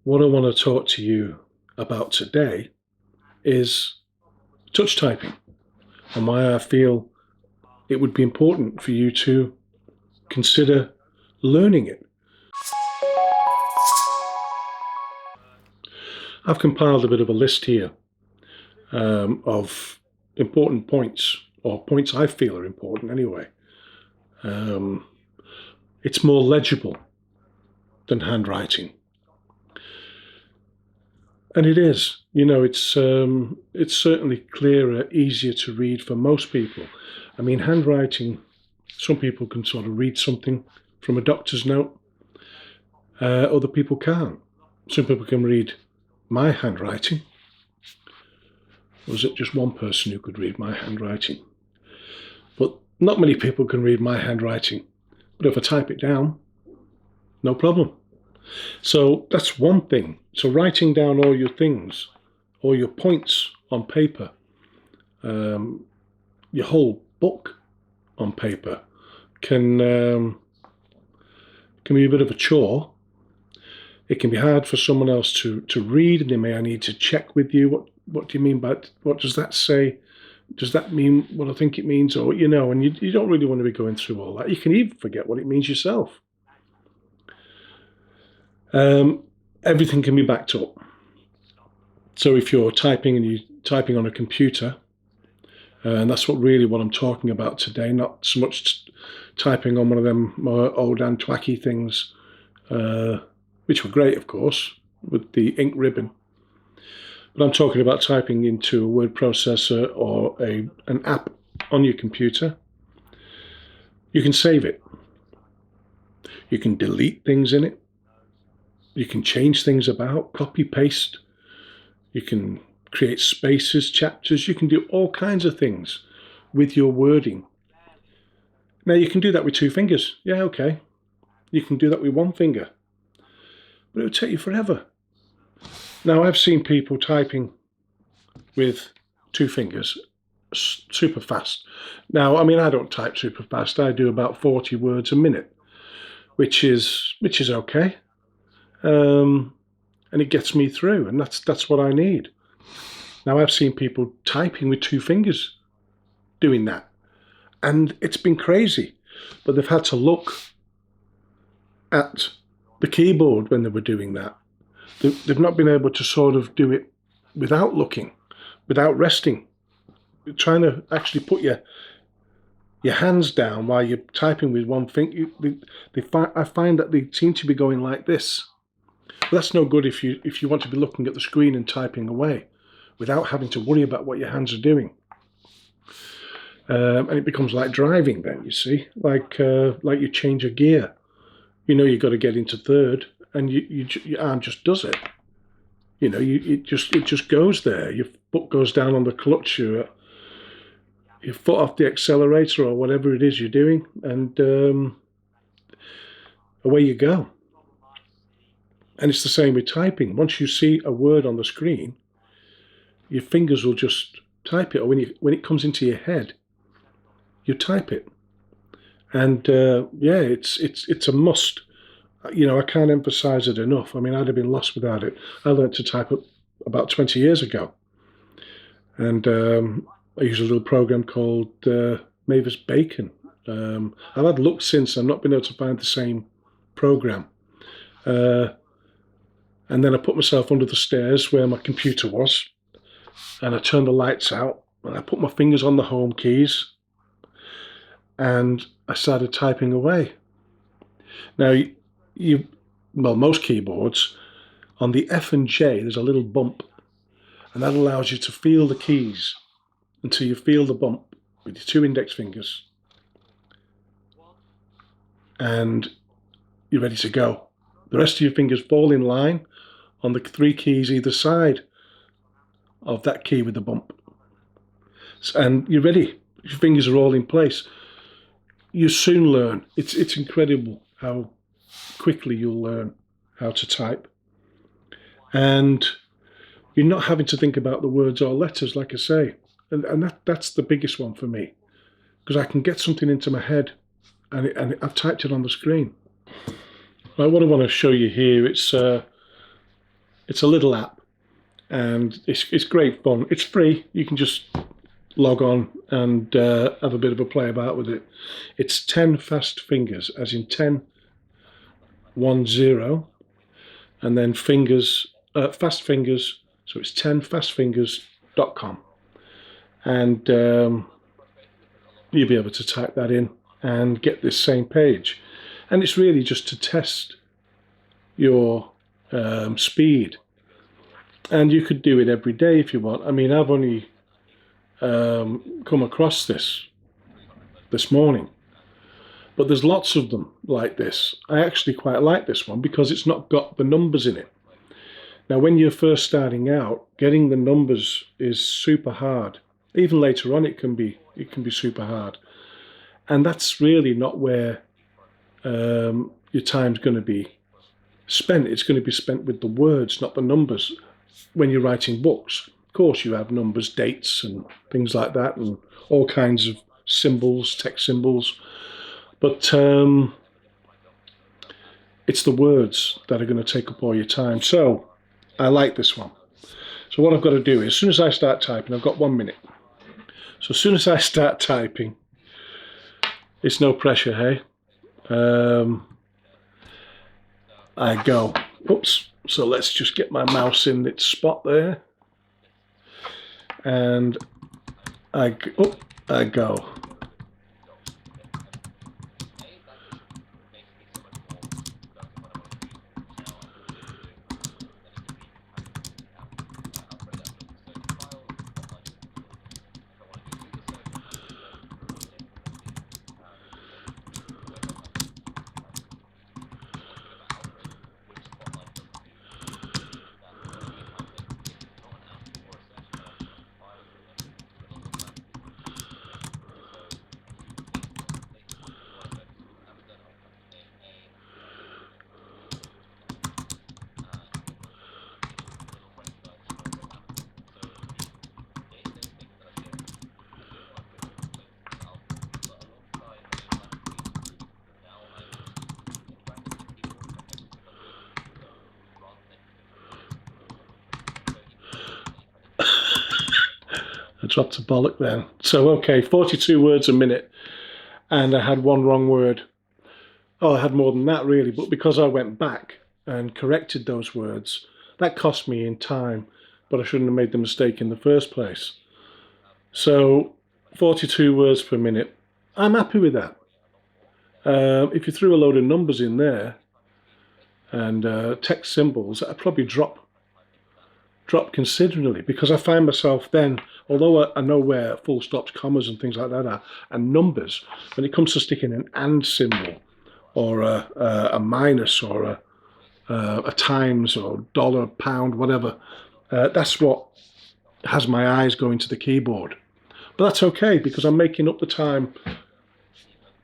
What I want to talk to you about today is touch typing and why I feel it would be important for you to consider learning it. I've compiled a bit of a list here of important points, or points I feel are important anyway. It's more legible than handwriting. And it is, it's certainly clearer, easier to read for most people. I mean, handwriting, some people can sort of read something from a doctor's note. Other people can't. Some people can read my handwriting. Or was it just one person who could read my handwriting? But not many people can read my handwriting. But if I type it down, no problem. So that's one thing. So writing down all your things, all your points on paper, your whole book on paper can be a bit of a chore. It can be hard for someone else to read, and they may need to check with you. What do you mean by, what does that say? Does that mean what I think it means? Or, and you don't really want to be going through all that. You can even forget what it means yourself. Everything can be backed up. So if you're typing and you're typing on a computer, and that's what I'm talking about today, not so much typing on one of them more old and twacky things, which were great, of course, with the ink ribbon. But I'm talking about typing into a word processor or an app on your computer. You can save it. You can delete things in it. You can change things about, copy, paste. You can create spaces, chapters. You can do all kinds of things with your wording. Now, you can do that with 2 fingers. Yeah, okay. You can do that with 1 finger. But it would take you forever. Now, I've seen people typing with 2 fingers super fast. Now, I mean, I don't type super fast. I do about 40 words a minute, which is okay. And it gets me through, and that's what I need. Now, I've seen people typing with 2 fingers doing that, and it's been crazy. But they've had to look at the keyboard when they were doing that. They've not been able to sort of do it without looking, without resting. You're trying to actually put your hands down while you're typing with 1 finger. I find that they seem to be going like this. But that's no good if you want to be looking at the screen and typing away without having to worry about what your hands are doing. And it becomes like driving then, you see, like you change a gear. You've got to get into third, and your arm just does it. It just goes there. Your foot goes down on the clutch, your foot off the accelerator or whatever it is you're doing, and away you go. And it's the same with typing. Once you see a word on the screen, your fingers will just type it, or when it comes into your head, you type it. And yeah, it's a must. I can't emphasize it enough. I mean, I'd have been lost without it. I learned to type about 20 years ago. And I use a little program called Mavis Bacon. I've had luck since. I've not been able to find the same program. And then I put myself under the stairs where my computer was, and I turned the lights out, and I put my fingers on the home keys, and I started typing away. Now, most keyboards, on the F and J, there's a little bump, and that allows you to feel the keys until you feel the bump with your 2 index fingers, and you're ready to go. The rest of your fingers fall in line on the 3 keys either side of that key with the bump. And you're ready. Your fingers are all in place. You soon learn. It's incredible how quickly you'll learn how to type. And you're not having to think about the words or letters, like I say. And that's the biggest one for me, because I can get something into my head, and I've typed it on the screen. Right, what I want to show you here, it's It's a little app, and it's great fun. It's free. You can just log on and have a bit of a play about with it. It's 10 fast fingers, as in 10, 1, 0, and then fingers, fast fingers. So it's 10fastfingers.com. And you'll be able to type that in and get this same page. And it's really just to test your speed. And you could do it every day if you want. I mean, I've only come across this morning, but there's lots of them like this. I actually quite like this one because it's not got the numbers in it. Now, when you're first starting out, getting the numbers is super hard. Even later on, it can be super hard, and that's really not where your time's going to be spent. It's going to be spent with the words, not the numbers. When you're writing books, of course, you have numbers, dates, and things like that, and all kinds of symbols, text symbols. But it's the words that are going to take up all your time. So I like this one. So what I've got to do is, as soon as I start typing, I've got 1 minute. So as soon as I start typing, it's no pressure, hey? I go. Oops. So let's just get my mouse in its spot there. And I go. I dropped a bollock then. So, okay, 42 words a minute, and I had one wrong word. Oh, I had more than that, really, but because I went back and corrected those words, that cost me in time, but I shouldn't have made the mistake in the first place. So, 42 words per minute. I'm happy with that. If you threw a load of numbers in there and text symbols, I'd probably drop considerably, because I find myself then, although I know where full stops, commas and things like that are, and numbers, when it comes to sticking an and symbol or a minus or a times or dollar, pound, whatever, that's what has my eyes going to the keyboard. But that's okay, because I'm making up the time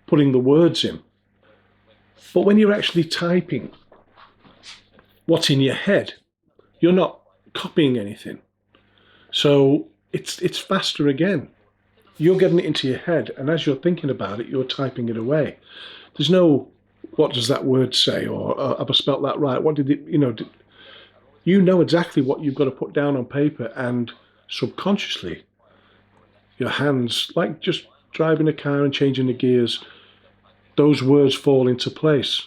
putting the words in. But when you're actually typing what's in your head, you're not copying anything. So it's faster again. You're getting it into your head, and as you're thinking about it, you're typing it away. There's no, what does that word say, or have I spelt that right? What did it, you know exactly what you've got to put down on paper, and subconsciously, your hands, like just driving a car and changing the gears, those words fall into place.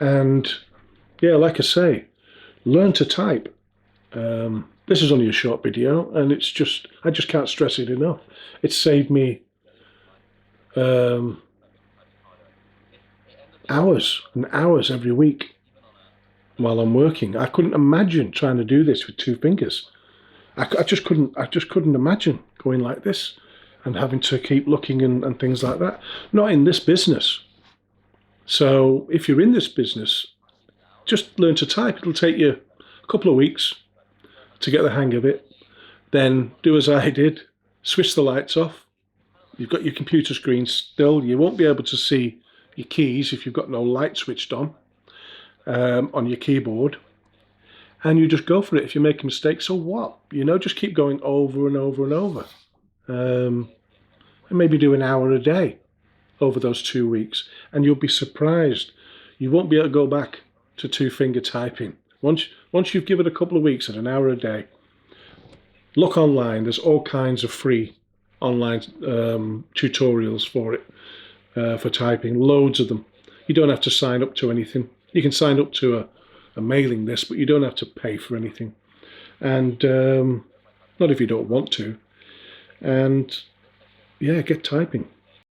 And yeah, like I say, learn to type. This is only a short video, and I just can't stress it enough. It's saved me hours and hours every week while I'm working. I couldn't imagine trying to do this with 2 fingers. I just couldn't imagine going like this and having to keep looking and things like that. Not in this business. So if you're in this business, just learn to type. It'll take you a couple of weeks to get the hang of it. Then do as I did, switch the lights off. You've got your computer screen still. You won't be able to see your keys if you've got no light switched on your keyboard. And you just go for it. If you make a mistake, so what? Just keep going over and over and over. And maybe do an hour a day over those 2 weeks. And you'll be surprised. You won't be able to go back to 2-finger typing Once you've given it a couple of weeks at an hour a day, look online. There's all kinds of free online tutorials for it, for typing. Loads of them. You don't have to sign up to anything. You can sign up to a mailing list, but you don't have to pay for anything. And not if you don't want to. And yeah, get typing.